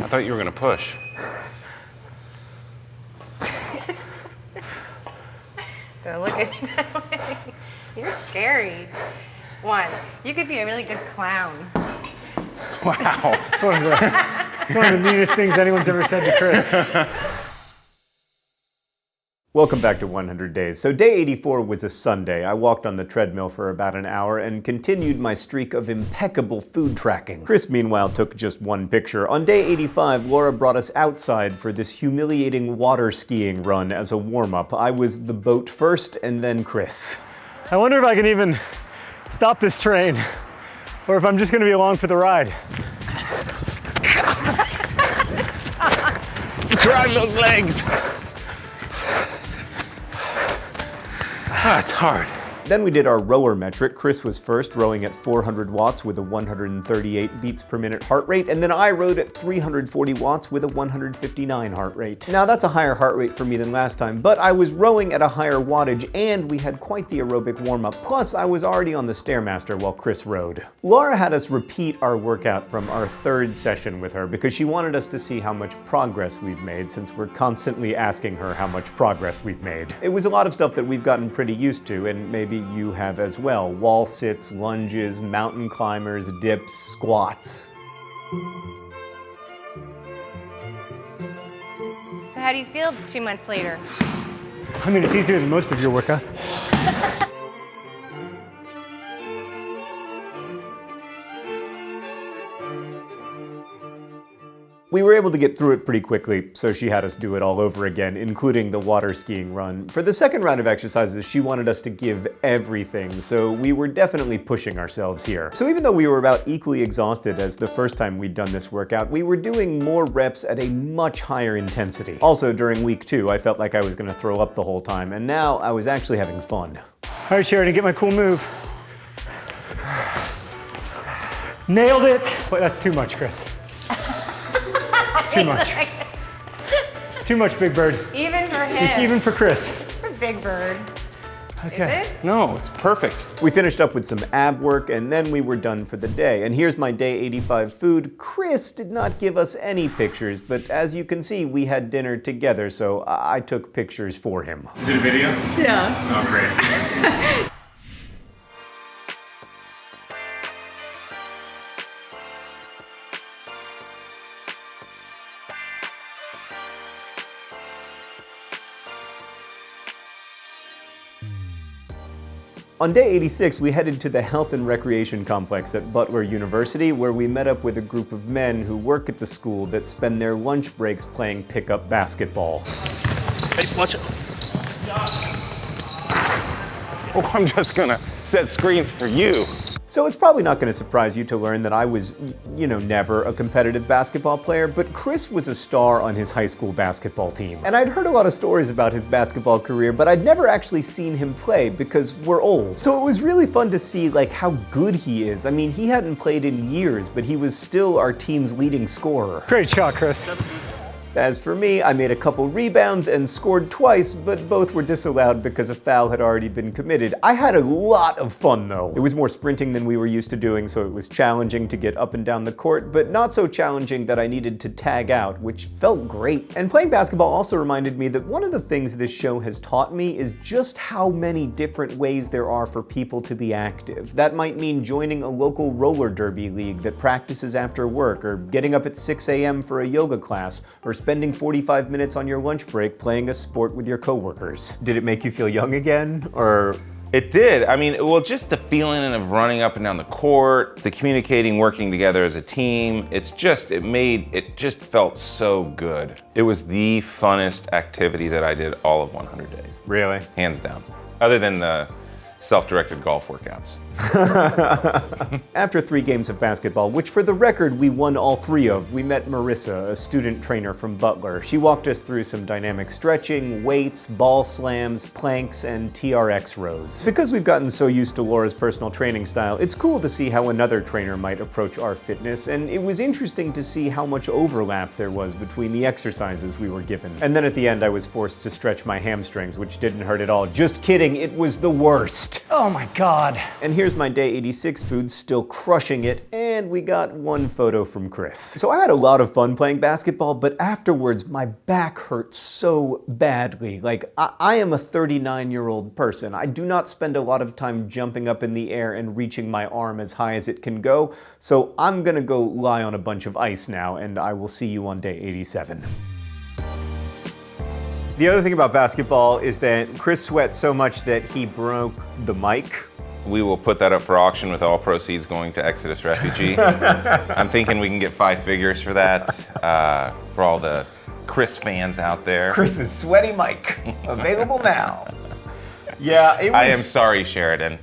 I thought you were gonna push. Don't look at me that way. You're scary. One, you could be a really good clown. Wow. It's one of the meanest things anyone's ever said to Chris. Welcome back to 100 Days. So day 84 was a Sunday. I walked on the treadmill for about an hour and continued my streak of impeccable food tracking. Chris, meanwhile, took just one picture. On day 85, Laura brought us outside for this humiliating water skiing run as a warm-up. I was the boat first, and then Chris. I wonder if I can even stop this train, or if I'm just gonna be along for the ride. Drive those legs. Ah, it's hard. Then we did our rower metric. Chris was first, rowing at 400 watts with a 138 beats per minute heart rate, and then I rowed at 340 watts with a 159 heart rate. Now that's a higher heart rate for me than last time, but I was rowing at a higher wattage, and we had quite the aerobic warm-up. Plus, I was already on the Stairmaster while Chris rowed. Laura had us repeat our workout from our third session with her because she wanted us to see how much progress we've made, since we're constantly asking her how much progress we've made. It was a lot of stuff that we've gotten pretty used to, and maybe you have as well. Wall sits, lunges, mountain climbers, dips, squats. So how do you feel 2 months later? I mean, it's easier than most of your workouts. We were able to get through it pretty quickly, so she had us do it all over again, including the water skiing run. For the second round of exercises, she wanted us to give everything, so we were definitely pushing ourselves here. So even though we were about equally exhausted as the first time we'd done this workout, we were doing more reps at a much higher intensity. Also, during week 2, I felt like I was gonna throw up the whole time, and now I was actually having fun. All right, Sheridan, get my cool move. Nailed it. Wait, that's too much, Chris. Too much. It's too much, Big Bird. Even for him. Even for Chris. For Big Bird. Okay. Is it? No, it's perfect. We finished up with some ab work, and then we were done for the day. And here's my day 85 food. Chris did not give us any pictures, but as you can see, we had dinner together, so I took pictures for him. Is it a video? Yeah. Oh, great. On day 86, we headed to the Health and Recreation Complex at Butler University, where we met up with a group of men who work at the school that spend their lunch breaks playing pickup basketball. Hey, watch it. Oh, I'm just gonna set screens for you. So it's probably not going to surprise you to learn that I was, never a competitive basketball player, but Chris was a star on his high school basketball team. And I'd heard a lot of stories about his basketball career, but I'd never actually seen him play because we're old. So it was really fun to see how good he is. I mean, he hadn't played in years, but he was still our team's leading scorer. Great shot, Chris. As for me, I made a couple rebounds and scored twice, but both were disallowed because a foul had already been committed. I had a lot of fun though. It was more sprinting than we were used to doing, so it was challenging to get up and down the court, but not so challenging that I needed to tag out, which felt great. And playing basketball also reminded me that one of the things this show has taught me is just how many different ways there are for people to be active. That might mean joining a local roller derby league that practices after work, or getting up at 6 a.m. for a yoga class, or spending 45 minutes on your lunch break playing a sport with your coworkers. Did it make you feel young again, or? It did. I mean, well, just the feeling of running up and down the court, the communicating, working together as a team, it just felt so good. It was the funnest activity that I did all of 100 days. Really? Hands down. Other than the self-directed golf workouts. After 3 games of basketball, which for the record we won all 3 of, we met Marissa, a student trainer from Butler. She walked us through some dynamic stretching, weights, ball slams, planks, and TRX rows. Because we've gotten so used to Laura's personal training style, it's cool to see how another trainer might approach our fitness, and it was interesting to see how much overlap there was between the exercises we were given. And then at the end I was forced to stretch my hamstrings, which didn't hurt at all. Just kidding, it was the worst. worst. Oh my God. And here's my day 86 food, still crushing it, and we got one photo from Chris. So I had a lot of fun playing basketball, but afterwards my back hurt so badly. Like, I am a 39-year-old person. I do not spend a lot of time jumping up in the air and reaching my arm as high as it can go, so I'm gonna go lie on a bunch of ice now, and I will see you on day 87. The other thing about basketball is that Chris sweat so much that he broke the mic. We will put that up for auction with all proceeds going to Exodus Refugee. I'm thinking we can get 5 figures for that, for all the Chris fans out there. Chris's sweaty mic, available now. Yeah, it was... I am sorry, Sheridan.